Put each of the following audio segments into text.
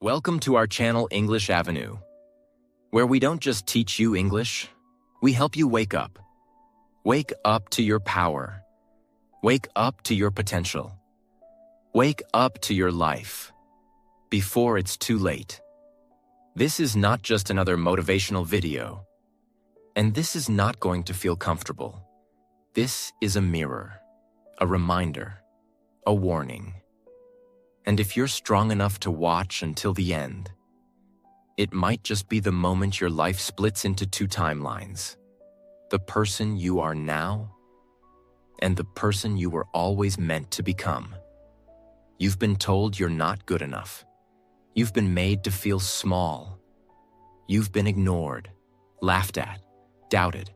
Welcome to our channel English Avenue, where we don't just teach you English, we help you wake up. Wake up to your power. Wake up to your potential. Wake up to your life before it's too late. This is not just another motivational video, and this is not going to feel comfortable. This is a mirror, a reminder, a warning. And if you're strong enough to watch until the end, it might just be the moment your life splits into two timelines. The person you are now and the person you were always meant to become. You've been told you're not good enough. You've been made to feel small. You've been ignored, laughed at, doubted,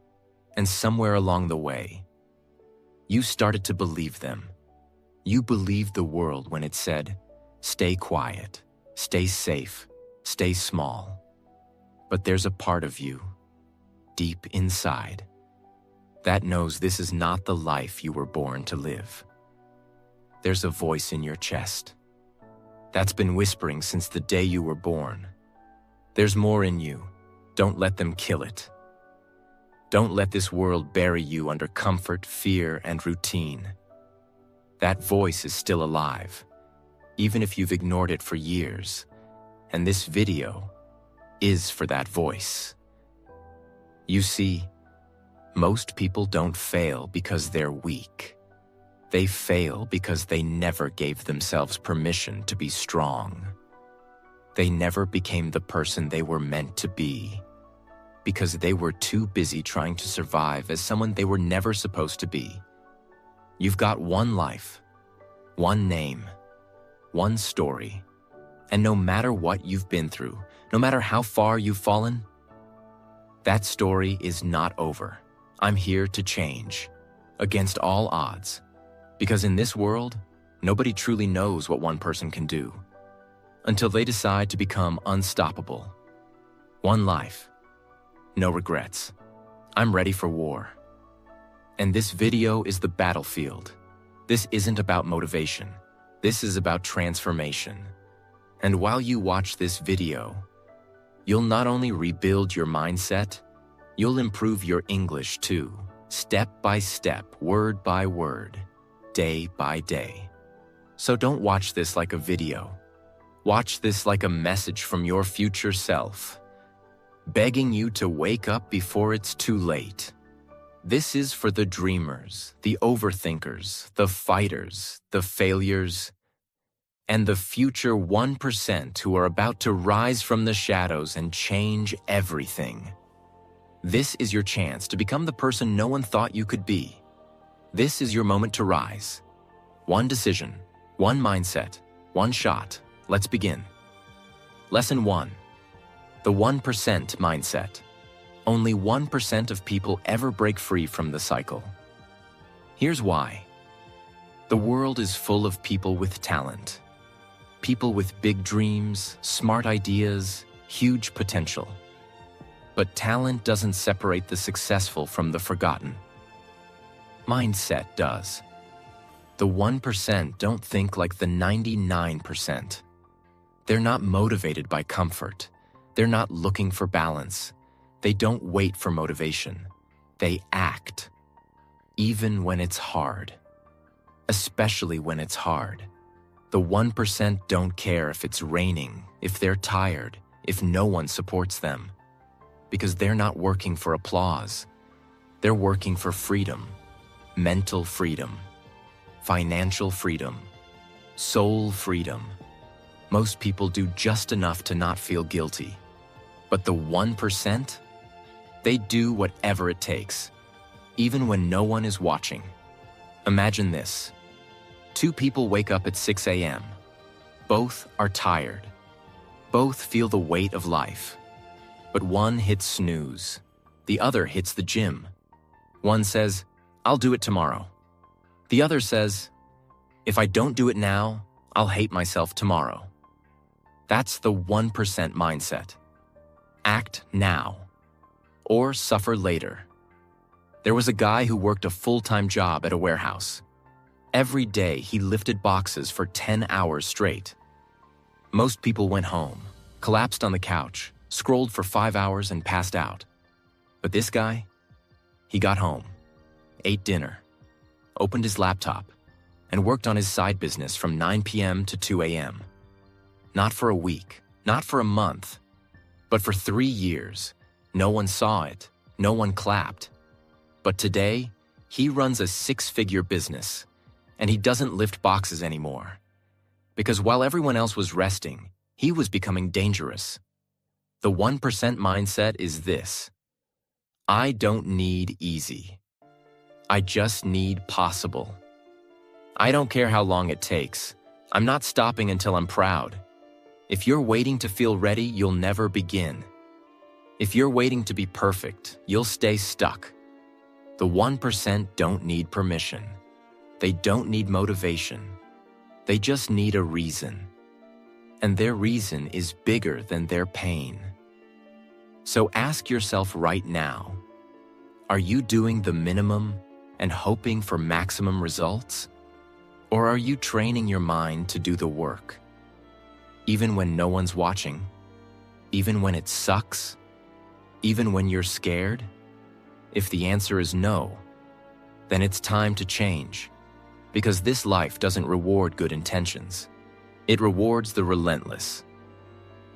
and somewhere along the way, you started to believe them. You believed the world when it said, stay quiet, stay safe, stay small. But there's a part of you, deep inside, that knows this is not the life you were born to live. There's a voice in your chest that's been whispering since the day you were born. There's more in you. Don't let them kill it. Don't let this world bury you under comfort, fear, and routine. That voice is still alive, even if you've ignored it for years. And this video is for that voice. You see, most people don't fail because they're weak. They fail because they never gave themselves permission to be strong. They never became the person they were meant to be because they were too busy trying to survive as someone they were never supposed to be. You've got one life, one name, one story, and no matter what you've been through, no matter how far you've fallen, that story is not over. I'm here to change, against all odds, because in this world, nobody truly knows what one person can do until they decide to become unstoppable. One life, no regrets. I'm ready for war. And this video is the battlefield. This isn't about motivation. This is about transformation. And while you watch this video, you'll not only rebuild your mindset, you'll improve your English too, step by step, word by word, day by day. So don't watch this like a video. Watch this like a message from your future self, begging you to wake up before it's too late. This is for the dreamers, the overthinkers, the fighters, the failures, and the future 1% who are about to rise from the shadows and change everything. This is your chance to become the person no one thought you could be. This is your moment to rise. One decision, one mindset, one shot. Let's begin. Lesson 1. The 1% mindset. Only 1% of people ever break free from the cycle. Here's why. The world is full of people with talent. People with big dreams, smart ideas, huge potential. But talent doesn't separate the successful from the forgotten. Mindset does. The 1% don't think like the 99%. They're not motivated by comfort. They're not looking for balance. They don't wait for motivation. They act, even when it's hard. Especially when it's hard. The 1% don't care if it's raining, if they're tired, if no one supports them. Because they're not working for applause. They're working for freedom, mental freedom, financial freedom, soul freedom. Most people do just enough to not feel guilty. But the 1%? They do whatever it takes, even when no one is watching. Imagine this. 2 people wake up at 6 a.m. Both are tired. Both feel the weight of life. But one hits snooze. The other hits the gym. One says, I'll do it tomorrow. The other says, if I don't do it now, I'll hate myself tomorrow. That's the 1% mindset. Act now, or suffer later. There was a guy who worked a full-time job at a warehouse. Every day he lifted boxes for 10 hours straight. Most people went home, collapsed on the couch, scrolled for 5 hours and passed out. But this guy, he got home, ate dinner, opened his laptop, and worked on his side business from 9 p.m. to 2 a.m. Not for a week, not for a month, but for 3 years. No one saw it, no one clapped. But today, he runs a 6-figure business, and he doesn't lift boxes anymore. Because while everyone else was resting, he was becoming dangerous. The 1% mindset is this: I don't need easy. I just need possible. I don't care how long it takes. I'm not stopping until I'm proud. If you're waiting to feel ready, you'll never begin. If you're waiting to be perfect, you'll stay stuck. The 1% don't need permission. They don't need motivation. They just need a reason. And their reason is bigger than their pain. So ask yourself right now, are you doing the minimum and hoping for maximum results? Or are you training your mind to do the work? Even when no one's watching? Even when it sucks? Even when you're scared? If the answer is no, then it's time to change. Because this life doesn't reward good intentions. It rewards the relentless.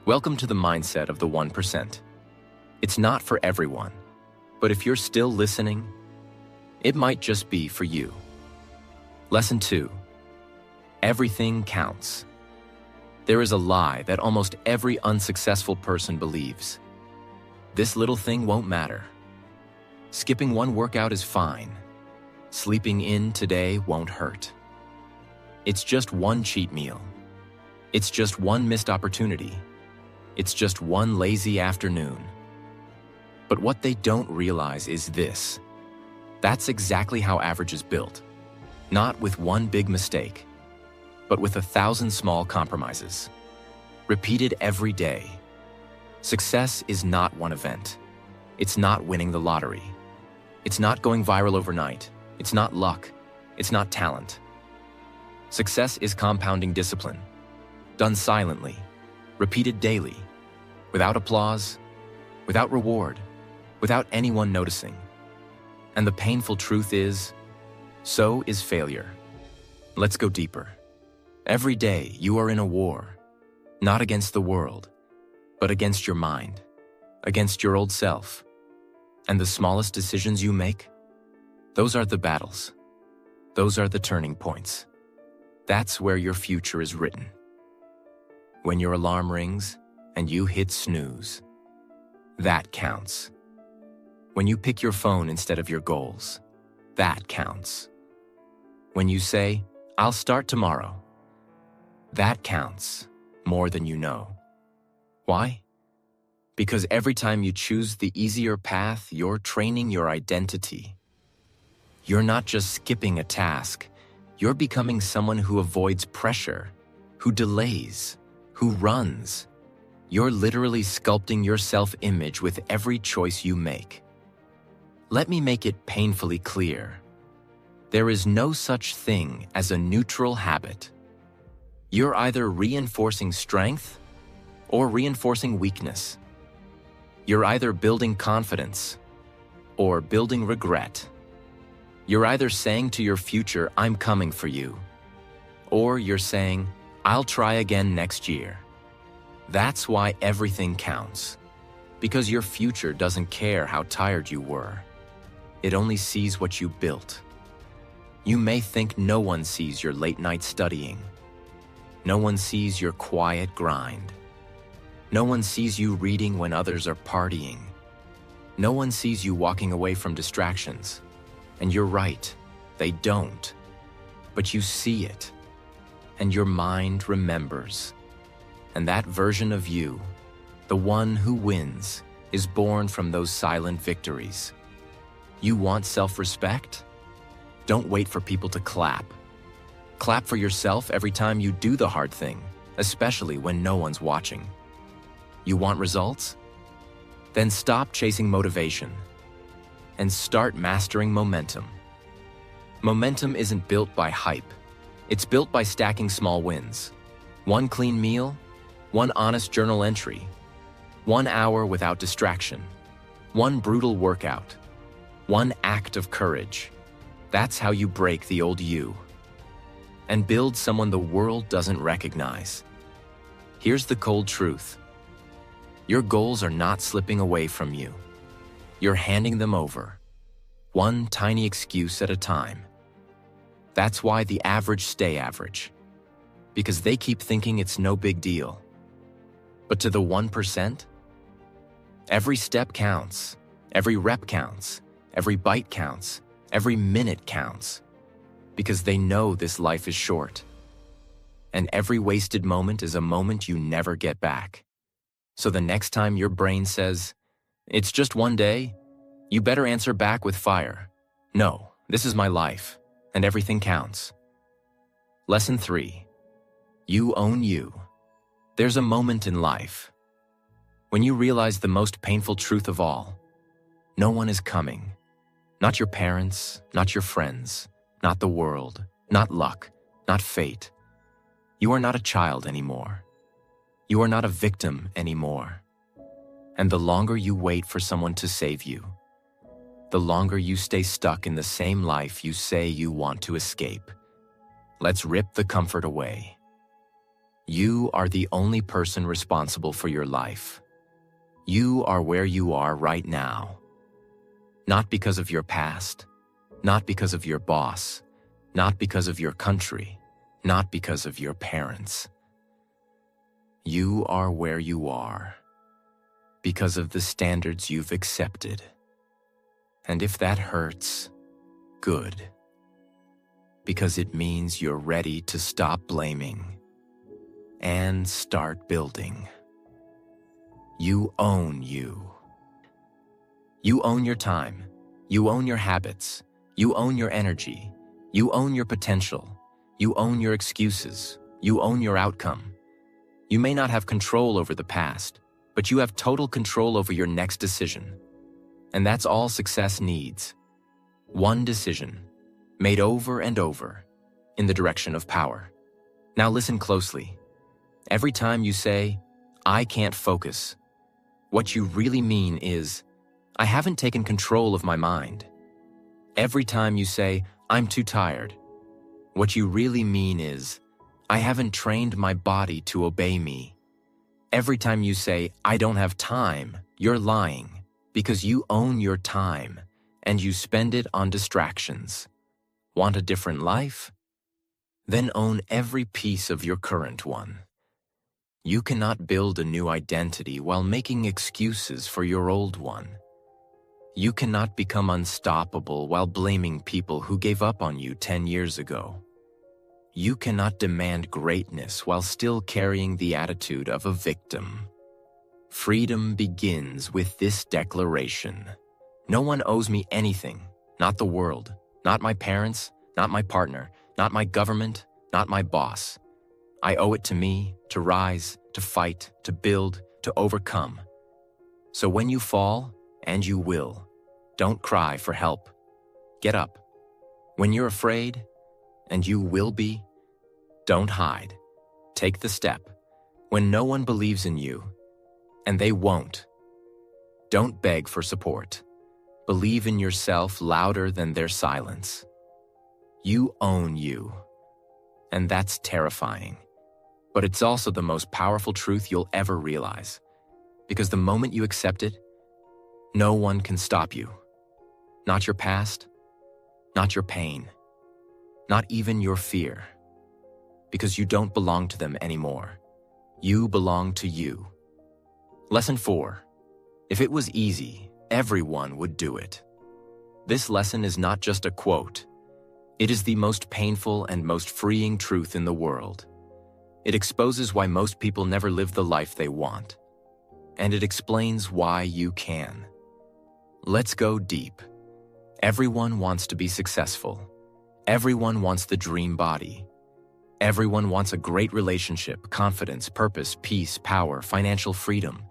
Welcome to the mindset of the 1%. It's not for everyone, but if you're still listening, it might just be for you. Lesson 2. Everything counts. There is a lie that almost every unsuccessful person believes. This little thing won't matter. Skipping one workout is fine. Sleeping in today won't hurt. It's just one cheat meal. It's just one missed opportunity. It's just one lazy afternoon. But what they don't realize is this. That's exactly how average is built. Not with one big mistake, but with 1,000 small compromises. Repeated every day. Success is not one event. It's not winning the lottery. It's not going viral overnight. It's not luck. It's not talent. Success is compounding discipline, done silently, repeated daily, without applause, without reward, without anyone noticing. And the painful truth is, so is failure. Let's go deeper. Every day you are in a war, not against the world, but against your mind, against your old self. And the smallest decisions you make, those are the battles. Those are the turning points. That's where your future is written. When your alarm rings and you hit snooze, that counts. When you pick your phone instead of your goals, that counts. When you say, I'll start tomorrow, that counts more than you know. Why? Because every time you choose the easier path, you're training your identity. You're not just skipping a task, you're becoming someone who avoids pressure, who delays, who runs. You're literally sculpting your self-image with every choice you make. Let me make it painfully clear. There is no such thing as a neutral habit. You're either reinforcing strength or reinforcing weakness. You're either building confidence or building regret. You're either saying to your future, I'm coming for you, or you're saying, I'll try again next year. That's why everything counts, because your future doesn't care how tired you were. It only sees what you built. You may think no one sees your late night studying. No one sees your quiet grind. No one sees you reading when others are partying. No one sees you walking away from distractions. And you're right, they don't. But you see it, and your mind remembers. And that version of you, the one who wins, is born from those silent victories. You want self-respect? Don't wait for people to clap. Clap for yourself every time you do the hard thing, especially when no one's watching. You want results? Then stop chasing motivation and start mastering momentum. Momentum isn't built by hype. It's built by stacking small wins. One clean meal, One honest journal entry. 1 hour without distraction. One brutal workout. One act of courage. That's how you break the old you and build someone the world doesn't recognize. Here's the cold truth. Your goals are not slipping away from you. You're handing them over, one tiny excuse at a time. That's why the average stay average, because they keep thinking it's no big deal. But to the 1%, every step counts, every rep counts, every bite counts, every minute counts, because they know this life is short. And every wasted moment is a moment you never get back. So the next time your brain says, "It's just one day," you better answer back with fire. "No, this is my life, and everything counts." Lesson 3. You own you. There's a moment in life when you realize the most painful truth of all. No one is coming. Not your parents, not your friends, not the world, not luck, not fate. You are not a child anymore. You are not a victim anymore. And the longer you wait for someone to save you, the longer you stay stuck in the same life you say you want to escape. Let's rip the comfort away. You are the only person responsible for your life. You are where you are right now. Not because of your past, not because of your boss, not because of your country, not because of your parents. You are where you are because of the standards you've accepted. And if that hurts, good. Because it means you're ready to stop blaming and start building. You own you. You own your time. You own your habits. You own your energy. You own your potential. You own your excuses. You own your outcome. You may not have control over the past, but you have total control over your next decision. And that's all success needs. One decision, made over and over, in the direction of power. Now listen closely. Every time you say, "I can't focus," what you really mean is, "I haven't taken control of my mind." Every time you say, "I'm too tired," what you really mean is, "I haven't trained my body to obey me." Every time you say, "I don't have time," you're lying, because you own your time and you spend it on distractions. Want a different life? Then own every piece of your current one. You cannot build a new identity while making excuses for your old one. You cannot become unstoppable while blaming people who gave up on you 10 years ago. You cannot demand greatness while still carrying the attitude of a victim. Freedom begins with this declaration. No one owes me anything, not the world, not my parents, not my partner, not my government, not my boss. I owe it to me to rise, to fight, to build, to overcome. So when you fall, and you will, don't cry for help. Get up. When you're afraid, and you will be, don't hide. Take the step. When no one believes in you, and they won't, don't beg for support. Believe in yourself louder than their silence. You own you, and that's terrifying. But it's also the most powerful truth you'll ever realize. Because the moment you accept it, no one can stop you. Not your past, not your pain, not even your fear. Because you don't belong to them anymore. You belong to you. Lesson 4. If it was easy, everyone would do it. This lesson is not just a quote. It is the most painful and most freeing truth in the world. It exposes why most people never live the life they want. And it explains why you can. Let's go deep. Everyone wants to be successful. Everyone wants the dream body. Everyone wants a great relationship, confidence, purpose, peace, power, financial freedom.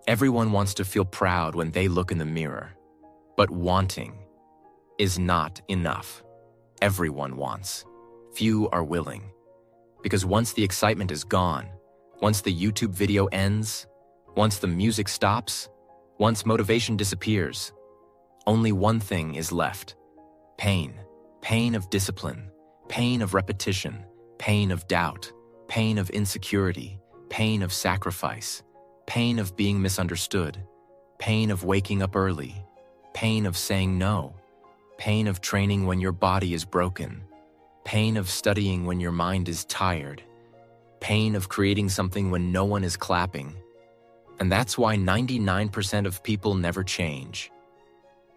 Everyone wants to feel proud when they look in the mirror. But wanting is not enough. Everyone wants. Few are willing. Because once the excitement is gone, Once the YouTube video ends, once the music stops, once motivation disappears, only one thing is left: pain. Pain of discipline, pain of repetition, pain of doubt, pain of insecurity, pain of sacrifice, pain of being misunderstood, pain of waking up early, pain of saying no, pain of training when your body is broken, pain of studying when your mind is tired, pain of creating something when no one is clapping. And that's why 99% of people never change.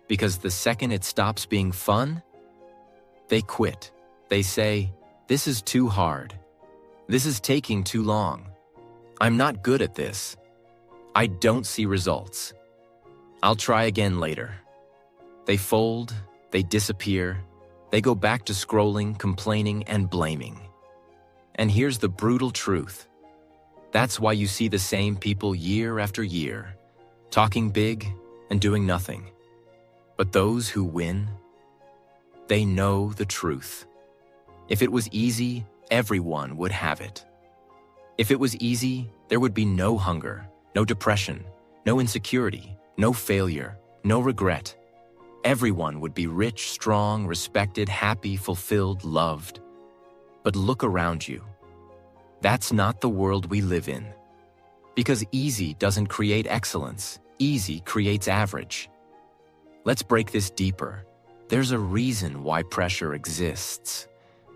Because the second it stops being fun, they quit. They say, "This is too hard. This is taking too long. I'm not good at this. I don't see results. I'll try again later." They fold, they disappear, they go back to scrolling, complaining, and blaming. And here's the brutal truth. That's why you see the same people year after year, talking big and doing nothing. But those who win, they know the truth. If it was easy, everyone would have it. If it was easy, there would be no hunger, no depression, no insecurity, no failure, no regret. Everyone would be rich, strong, respected, happy, fulfilled, loved. But look around you. That's not the world we live in. Because easy doesn't create excellence. Easy creates average. Let's break this deeper. There's a reason why pressure exists.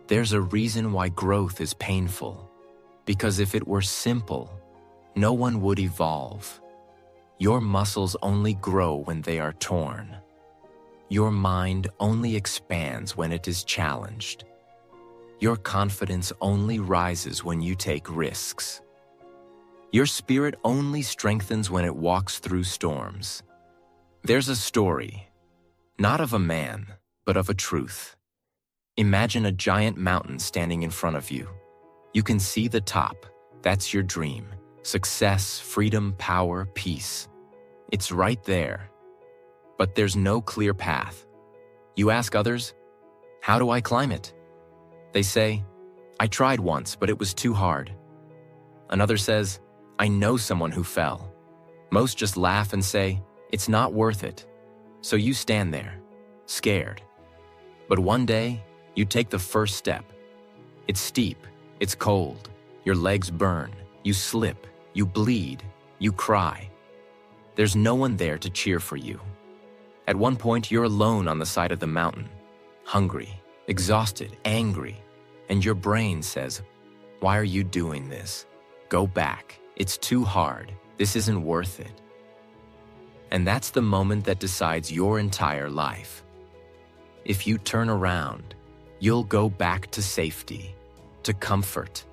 There's a reason why growth is painful. Because if it were simple, no one would evolve. Your muscles only grow when they are torn. Your mind only expands when it is challenged. Your confidence only rises when you take risks. Your spirit only strengthens when it walks through storms. There's a story, not of a man, but of a truth. Imagine a giant mountain standing in front of you. You can see the top. That's your dream. Success, freedom, power, peace. It's right there. But there's no clear path. You ask others, "How do I climb it?" They say, "I tried once, but it was too hard." Another says, "I know someone who fell." Most just laugh and say, "It's not worth it." So you stand there, scared. But one day, you take the first step. It's steep, it's cold, your legs burn, you slip, you bleed, you cry. There's no one there to cheer for you. At one point, you're alone on the side of the mountain, hungry, exhausted, angry, and your brain says, "Why are you doing this? Go back. It's too hard. This isn't worth it." And that's the moment that decides your entire life. If you turn around, you'll go back to safety, to comfort,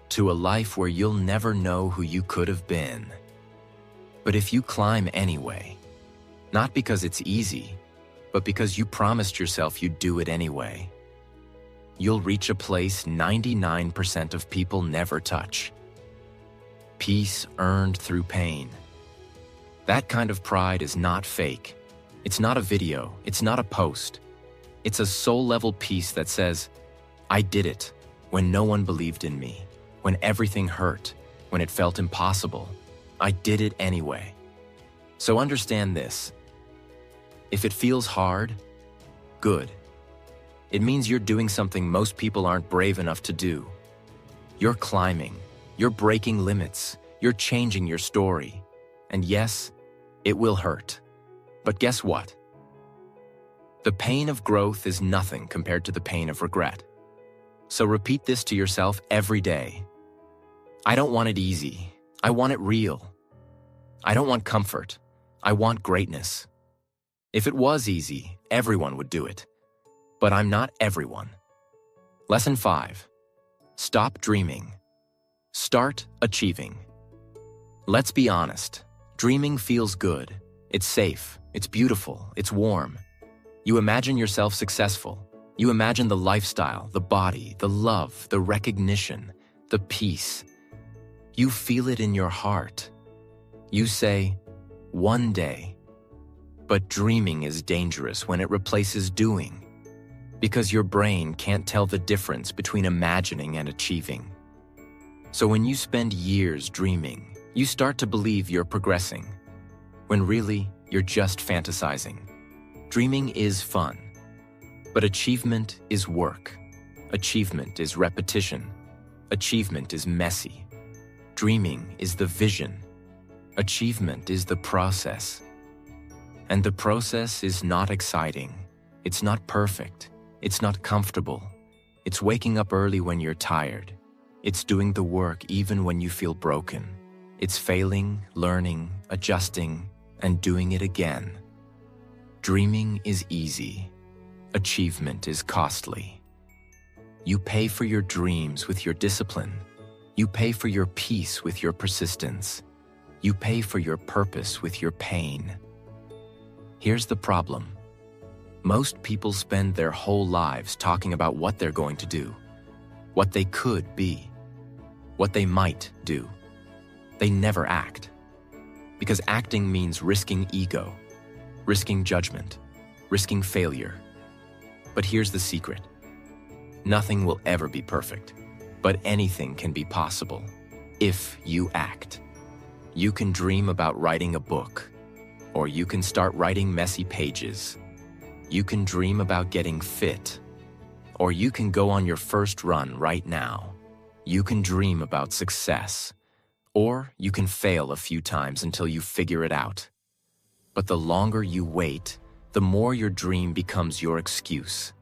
to a life where you'll never know who you could have been. But if you climb anyway, not because it's easy, but because you promised yourself you'd do it anyway, you'll reach a place 99% of people never touch. Peace earned through pain. That kind of pride is not fake. It's not a video. It's not a post. It's a soul-level peace that says, "I did it when no one believed in me, when everything hurt, when it felt impossible. I did it anyway." So understand this. If it feels hard, good. It means you're doing something most people aren't brave enough to do. You're climbing. You're breaking limits. You're changing your story. And yes, it will hurt. But guess what? The pain of growth is nothing compared to the pain of regret. So repeat this to yourself every day. I don't want it easy. I want it real. I don't want comfort. I want greatness. If it was easy, everyone would do it. But I'm not everyone. Lesson 5. Stop dreaming. Start achieving. Let's be honest. Dreaming feels good. It's safe. It's beautiful. It's warm. You imagine yourself successful. You imagine the lifestyle, the body, the love, the recognition, the peace. You feel it in your heart. You say, "One day." But dreaming is dangerous when it replaces doing, because your brain can't tell the difference between imagining and achieving. So when you spend years dreaming, you start to believe you're progressing, when really you're just fantasizing. Dreaming is fun, but achievement is work. Achievement is repetition. Achievement is messy. Dreaming is the vision. Achievement is the process. And the process is not exciting. It's not perfect. It's not comfortable. It's waking up early when you're tired. It's doing the work even when you feel broken. It's failing, learning, adjusting, and doing it again. Dreaming is easy. Achievement is costly. You pay for your dreams with your discipline. You pay for your peace with your persistence. You pay for your purpose with your pain. Here's the problem. Most people spend their whole lives talking about what they're going to do, what they could be, what they might do. They never act. Because acting means risking ego, risking judgment, risking failure. But here's the secret. Nothing will ever be perfect, but anything can be possible if you act. You can dream about writing a book, or you can start writing messy pages. You can dream about getting fit, or you can go on your first run right now. You can dream about success, or you can fail a few times until you figure it out. But the longer you wait, the more your dream becomes your excuse.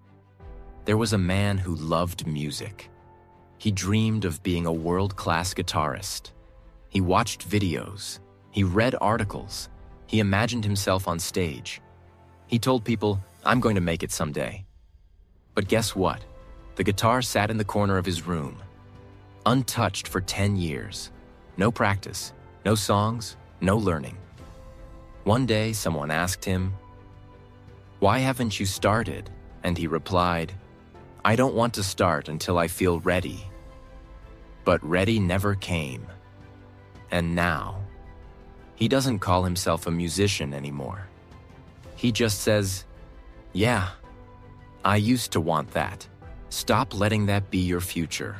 There was a man who loved music. He dreamed of being a world-class guitarist. He watched videos. He read articles. He imagined himself on stage. He told people, "I'm going to make it someday." But guess what? The guitar sat in the corner of his room, untouched for 10 years. No practice, no songs, no learning. One day, someone asked him, "Why haven't you started?" And he replied, "I don't want to start until I feel ready." But ready never came. And now, he doesn't call himself a musician anymore. He just says, "Yeah, I used to want that." Stop letting that be your future.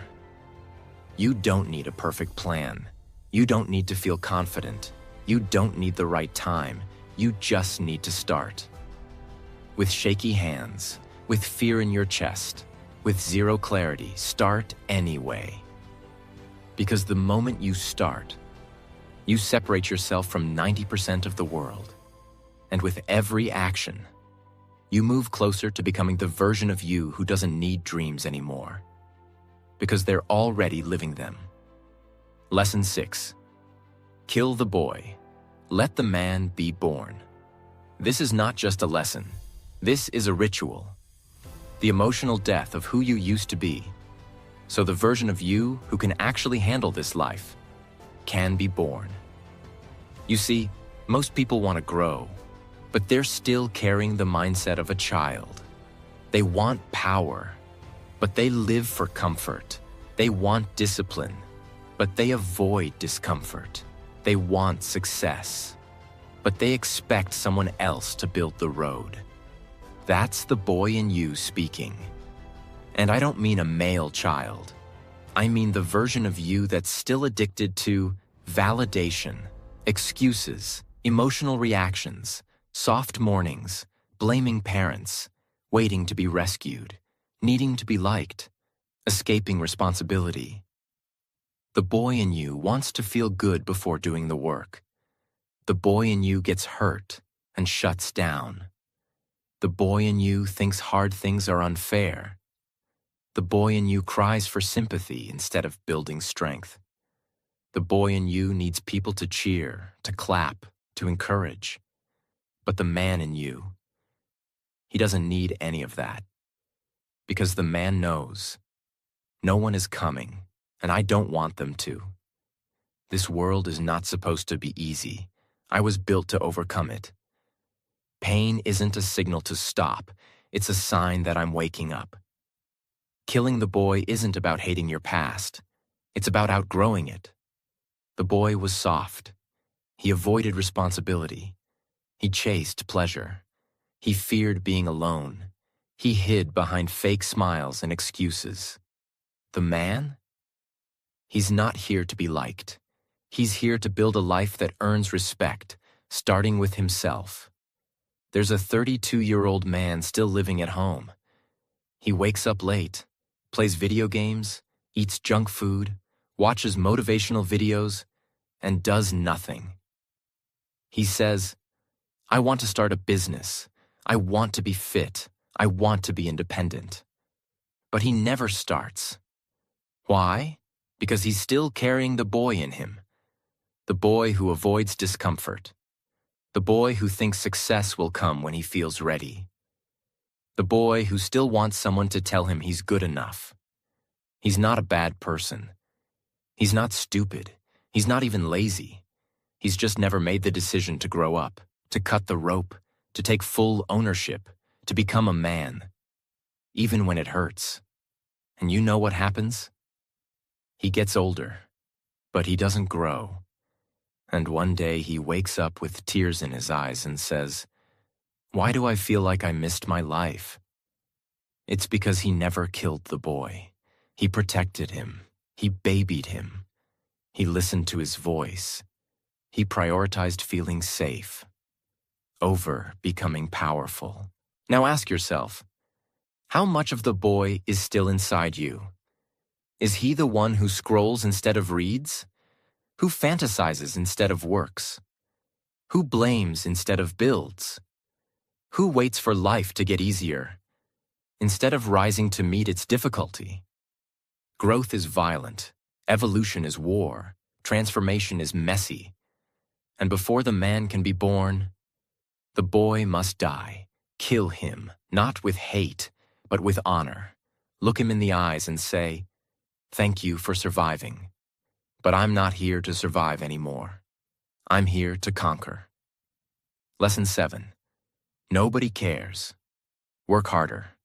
You don't need a perfect plan. You don't need to feel confident. You don't need the right time. You just need to start. With shaky hands, with fear in your chest, with zero clarity, start anyway. Because the moment you start, you separate yourself from 90% of the world. And with every action, you move closer to becoming the version of you who doesn't need dreams anymore, because they're already living them. Lesson 6. Kill the boy. Let the man be born. This is not just a lesson. This is a ritual. The emotional death of who you used to be, so the version of you who can actually handle this life can be born. You see, most people want to grow, but they're still carrying the mindset of a child. They want power, but they live for comfort. They want discipline, but they avoid discomfort. They want success, but they expect someone else to build the road. That's the boy in you speaking. And I don't mean a male child. I mean the version of you that's still addicted to validation, excuses, emotional reactions, soft mornings, blaming parents, waiting to be rescued, needing to be liked, escaping responsibility. The boy in you wants to feel good before doing the work. The boy in you gets hurt and shuts down. The boy in you thinks hard things are unfair. The boy in you cries for sympathy instead of building strength. The boy in you needs people to cheer, to clap, to encourage. But the man in you, he doesn't need any of that. Because the man knows, no one is coming, and I don't want them to. This world is not supposed to be easy. I was built to overcome it. Pain isn't a signal to stop. It's a sign that I'm waking up. Killing the boy isn't about hating your past. It's about outgrowing it. The boy was soft. He avoided responsibility. He chased pleasure. He feared being alone. He hid behind fake smiles and excuses. The man? He's not here to be liked. He's here to build a life that earns respect, starting with himself. There's a 32-year-old man still living at home. He wakes up late, plays video games, eats junk food, watches motivational videos, and does nothing. He says, "I want to start a business. I want to be fit. I want to be independent." But he never starts. Why? Because he's still carrying the boy in him. The boy who avoids discomfort. The boy who thinks success will come when he feels ready. The boy who still wants someone to tell him he's good enough. He's not a bad person. He's not stupid. He's not even lazy. He's just never made the decision to grow up, to cut the rope, to take full ownership, to become a man, even when it hurts. And you know what happens? He gets older, but he doesn't grow. And one day he wakes up with tears in his eyes and says, "Why do I feel like I missed my life?" It's because he never killed the boy. He protected him. He babied him. He listened to his voice. He prioritized feeling safe over becoming powerful. Now ask yourself, how much of the boy is still inside you? Is he the one who scrolls instead of reads? Who fantasizes instead of works? Who blames instead of builds? Who waits for life to get easier instead of rising to meet its difficulty? Growth is violent. Evolution is war. Transformation is messy. And before the man can be born, the boy must die. Kill him, not with hate, but with honor. Look him in the eyes and say, "Thank you for surviving. But I'm not here to survive anymore. I'm here to conquer." Lesson 7. Nobody cares. Work harder.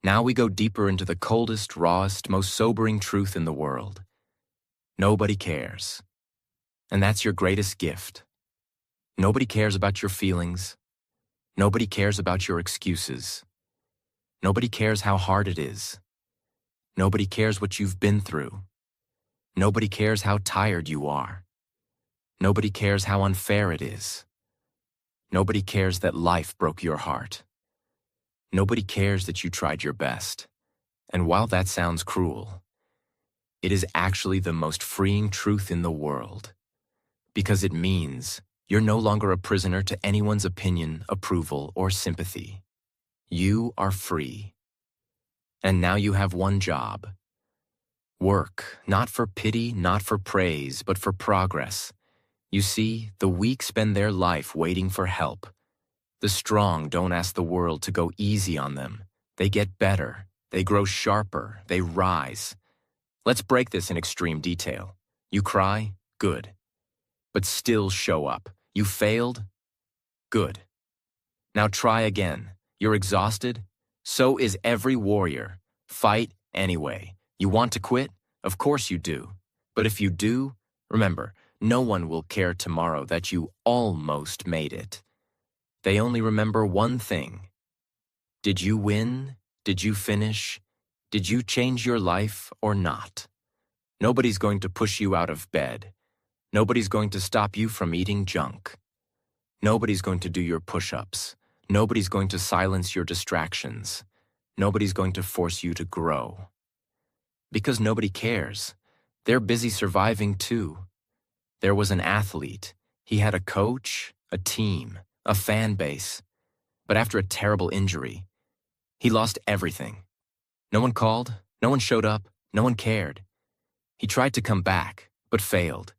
Now we go deeper into the coldest, rawest, most sobering truth in the world. Nobody cares. And that's your greatest gift. Nobody cares about your feelings. Nobody cares about your excuses. Nobody cares how hard it is. Nobody cares what you've been through. Nobody cares how tired you are. Nobody cares how unfair it is. Nobody cares that life broke your heart. Nobody cares that you tried your best. And while that sounds cruel, it is actually the most freeing truth in the world, because it means you're no longer a prisoner to anyone's opinion, approval, or sympathy. You are free. And now you have one job. Work, not for pity, not for praise, but for progress. You see, the weak spend their life waiting for help. The strong don't ask the world to go easy on them. They get better. They grow sharper. They rise. Let's break this in extreme detail. You cry? Good. But still show up. You failed? Good. Now try again. You're exhausted? So is every warrior. Fight anyway. You want to quit? Of course you do. But if you do, remember, no one will care tomorrow that you almost made it. They only remember one thing. Did you win? Did you finish? Did you change your life or not? Nobody's going to push you out of bed. Nobody's going to stop you from eating junk. Nobody's going to do your push-ups. Nobody's going to silence your distractions. Nobody's going to force you to grow. Because nobody cares. They're busy surviving too. There was an athlete. He had a coach, a team, a fan base. But after a terrible injury, he lost everything. No one called, no one showed up, no one cared. He tried to come back, but failed.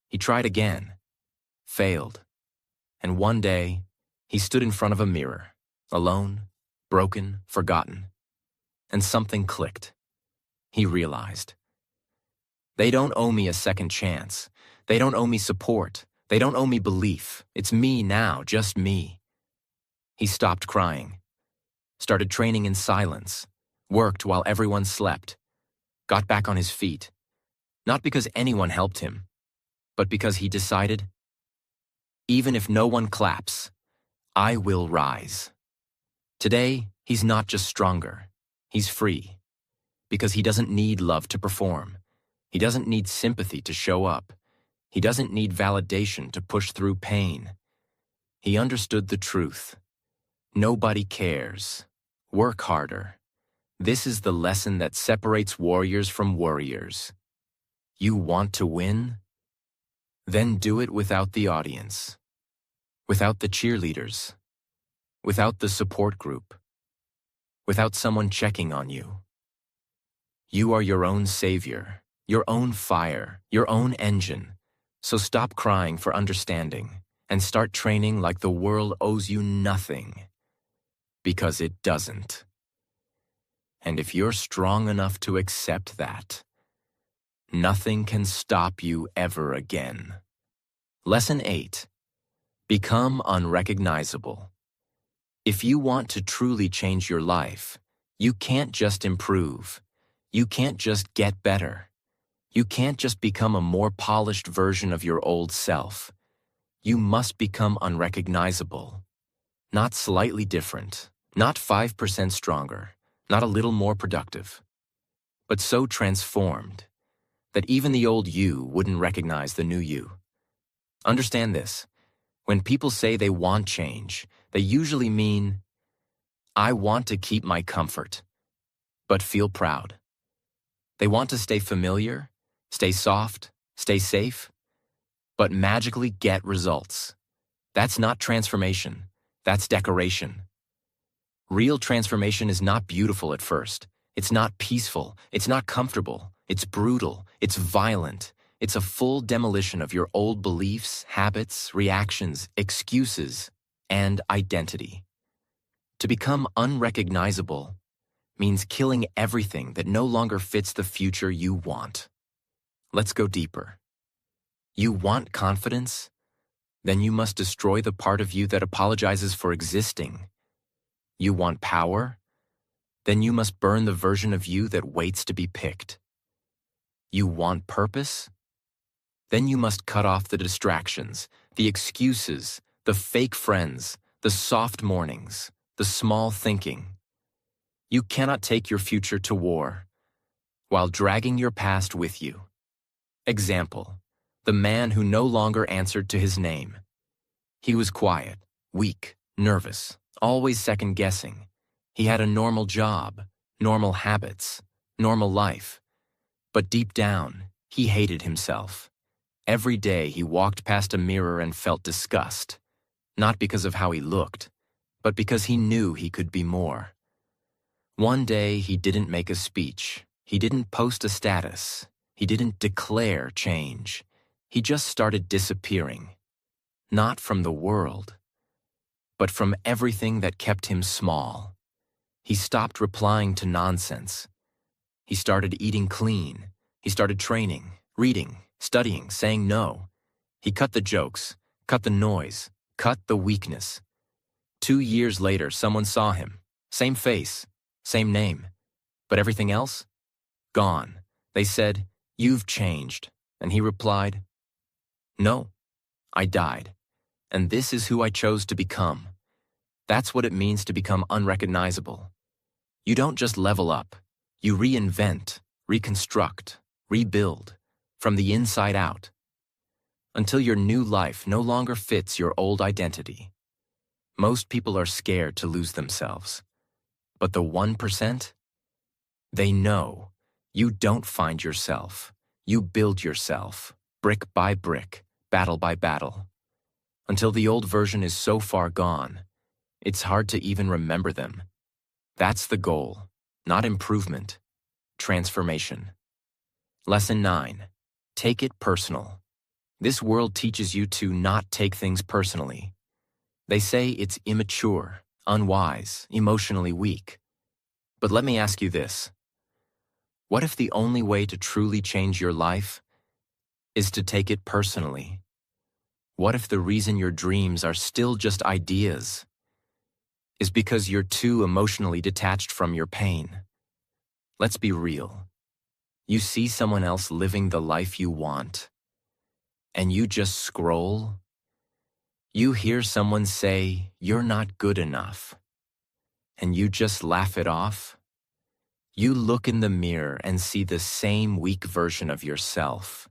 He tried again, failed. And one day, he stood in front of a mirror, alone, broken, forgotten. And something clicked. He realized. They don't owe me a second chance. They don't owe me support. They don't owe me belief. It's me now, just me. He stopped crying, started training in silence, worked while everyone slept, got back on his feet. Not because anyone helped him, but because he decided, even if no one claps, I will rise. Today, he's not just stronger, he's free. Because he doesn't need love to perform. He doesn't need sympathy to show up. He doesn't need validation to push through pain. He understood the truth. Nobody cares. Work harder. This is the lesson that separates warriors from worriers. You want to win? Then do it without the audience, without the cheerleaders, without the support group, without someone checking on you. You are your own savior, your own fire, your own engine. So stop crying for understanding and start training like the world owes you nothing, because it doesn't. And if you're strong enough to accept that, nothing can stop you ever again. Lesson 8. Become unrecognizable. If you want to truly change your life, you can't just improve. You can't just get better. You can't just become a more polished version of your old self. You must become unrecognizable. Not slightly different, not 5% stronger, not a little more productive, but so transformed that even the old you wouldn't recognize the new you. Understand this. When people say they want change, they usually mean, I want to keep my comfort, but feel proud. They want to stay familiar, stay soft, stay safe, but magically get results. That's not transformation. That's decoration. Real transformation is not beautiful at first. It's not peaceful. It's not comfortable. It's brutal. It's violent. It's a full demolition of your old beliefs, habits, reactions, excuses, and identity. To become unrecognizable means killing everything that no longer fits the future you want. Let's go deeper. You want confidence? Then you must destroy the part of you that apologizes for existing. You want power? Then you must burn the version of you that waits to be picked. You want purpose? Then you must cut off the distractions, the excuses, the fake friends, the soft mornings, the small thinking. You cannot take your future to war while dragging your past with you. Example, the man who no longer answered to his name. He was quiet, weak, nervous, always second-guessing. He had a normal job, normal habits, normal life. But deep down, he hated himself. Every day he walked past a mirror and felt disgust, not because of how he looked, but because he knew he could be more. One day he didn't make a speech. He didn't post a status. He didn't declare change. He just started disappearing. Not from the world, but from everything that kept him small. He stopped replying to nonsense. He started eating clean. He started training, reading, studying, saying no. He cut the jokes, cut the noise, cut the weakness. 2 years later, someone saw him. Same face, same name. But everything else? Gone. They said, "You've changed." And he replied, "No, I died. And this is who I chose to become." That's what it means to become unrecognizable. You don't just level up. You reinvent, reconstruct, rebuild, from the inside out, until your new life no longer fits your old identity. Most people are scared to lose themselves. But the 1%? They know you don't find yourself. You build yourself, brick by brick, battle by battle, until the old version is so far gone, it's hard to even remember them. That's the goal, not improvement, transformation. Lesson 9. Take it personal. This world teaches you to not take things personally. They say it's immature, unwise, emotionally weak. But let me ask you this. What if the only way to truly change your life is to take it personally? What if the reason your dreams are still just ideas is because you're too emotionally detached from your pain? Let's be real. You see someone else living the life you want, and you just scroll. You hear someone say, "You're not good enough," and you just laugh it off. You look in the mirror and see the same weak version of yourself.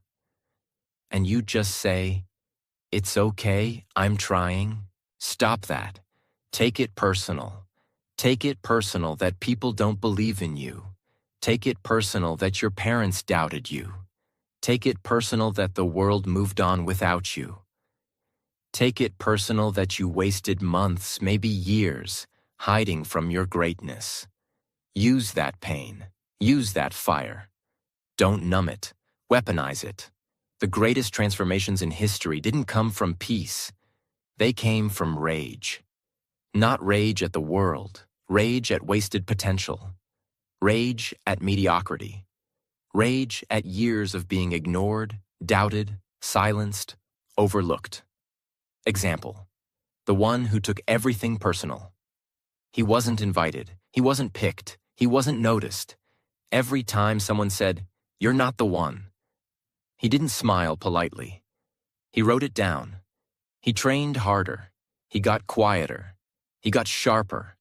And you just say, "It's okay, I'm trying." Stop that. Take it personal. Take it personal that people don't believe in you. Take it personal that your parents doubted you. Take it personal that the world moved on without you. Take it personal that you wasted months, maybe years, hiding from your greatness. Use that pain. Use that fire. Don't numb it. Weaponize it. The greatest transformations in history didn't come from peace. They came from rage. Not rage at the world, rage at wasted potential. Rage at mediocrity. Rage at years of being ignored, doubted, silenced, overlooked. Example: the one who took everything personal. He wasn't invited, he wasn't picked, he wasn't noticed. Every time someone said, "You're not the one," he didn't smile politely. He wrote it down. He trained harder. He got quieter. He got sharper.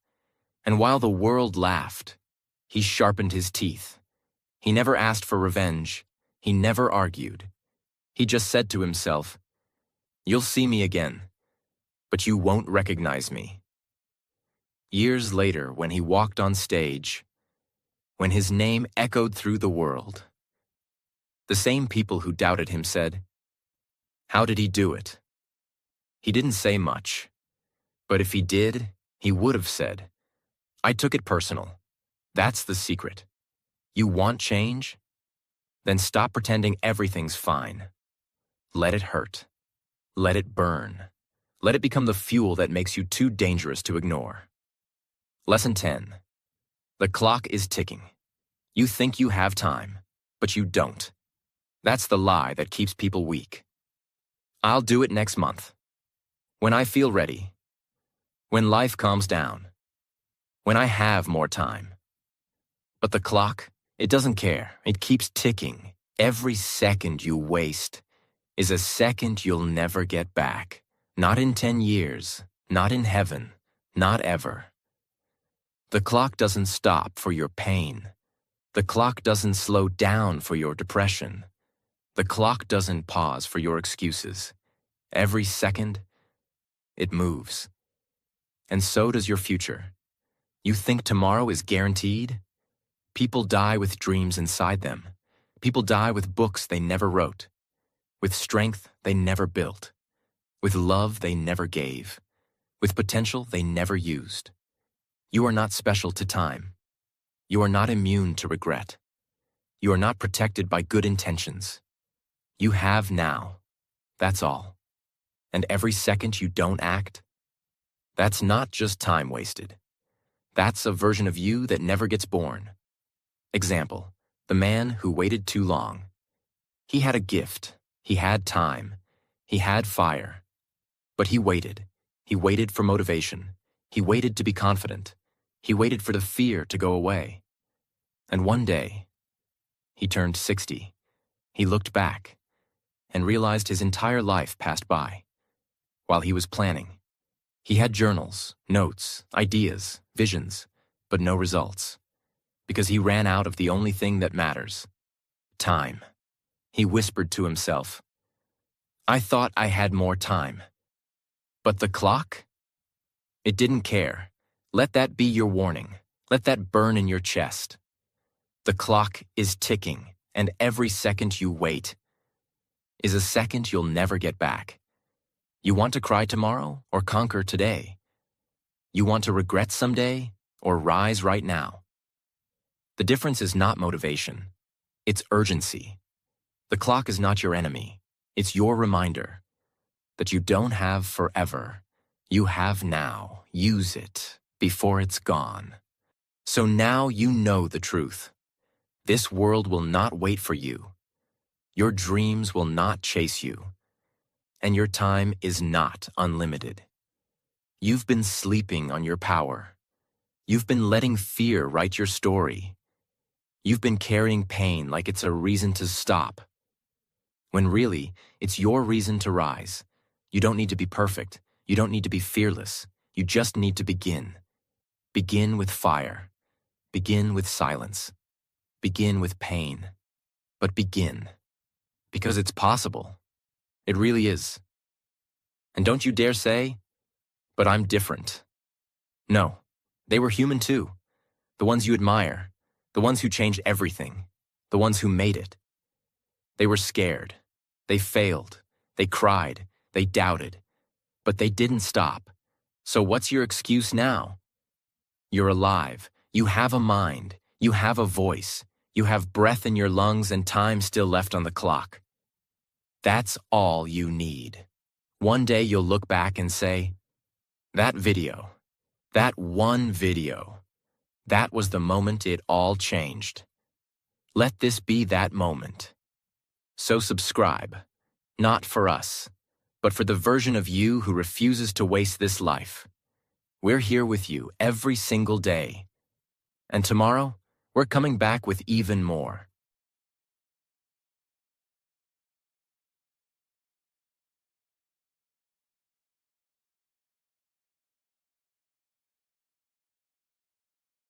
And while the world laughed, he sharpened his teeth. He never asked for revenge. He never argued. He just said to himself, "You'll see me again, but you won't recognize me." Years later, when he walked on stage, when his name echoed through the world, the same people who doubted him said, "How did he do it?" He didn't say much, but if he did, he would have said, "I took it personal. That's the secret. You want change? Then stop pretending everything's fine. Let it hurt. Let it burn. Let it become the fuel that makes you too dangerous to ignore." Lesson 10. The clock is ticking. You think you have time, but you don't. That's the lie that keeps people weak. I'll do it next month. When I feel ready. When life calms down. When I have more time. But the clock, it doesn't care. It keeps ticking. Every second you waste is a second you'll never get back. Not in 10 years. Not in heaven. Not ever. The clock doesn't stop for your pain. The clock doesn't slow down for your depression. The clock doesn't pause for your excuses. Every second, it moves. And so does your future. You think tomorrow is guaranteed? People die with dreams inside them. People die with books they never wrote, with strength they never built, with love they never gave, with potential they never used. You are not special to time. You are not immune to regret. You are not protected by good intentions. You have now. That's all. And every second you don't act, that's not just time wasted. That's a version of you that never gets born. Example: the man who waited too long. He had a gift. He had time. He had fire. But he waited. He waited for motivation. He waited to be confident. He waited for the fear to go away. And one day, he turned 60. He looked back and realized his entire life passed by. While he was planning, he had journals, notes, ideas, visions, but no results. Because he ran out of the only thing that matters: time. He whispered to himself, "I thought I had more time." But the clock? It didn't care. Let that be your warning. Let that burn in your chest. The clock is ticking, and every second you wait is a second you'll never get back. You want to cry tomorrow or conquer today? You want to regret someday or rise right now? The difference is not motivation. It's urgency. The clock is not your enemy. It's your reminder that you don't have forever. You have now. Use it before it's gone. So now you know the truth. This world will not wait for you. Your dreams will not chase you. And your time is not unlimited. You've been sleeping on your power. You've been letting fear write your story. You've been carrying pain like it's a reason to stop, when really, it's your reason to rise. You don't need to be perfect. You don't need to be fearless. You just need to begin. Begin with fire. Begin with silence. Begin with pain. But begin. Because it's possible. It really is. And don't you dare say, but I'm different. No, they were human too. The ones you admire. The ones who changed everything. The ones who made it. They were scared. They failed. They cried. They doubted. But they didn't stop. So what's your excuse now? You're alive. You have a mind. You have a voice. You have breath in your lungs and time still left on the clock. That's all you need. One day you'll look back and say, that video, that one video, that was the moment it all changed. Let this be that moment. So subscribe, not for us, but for the version of you who refuses to waste this life. We're here with you every single day. And tomorrow, we're coming back with even more.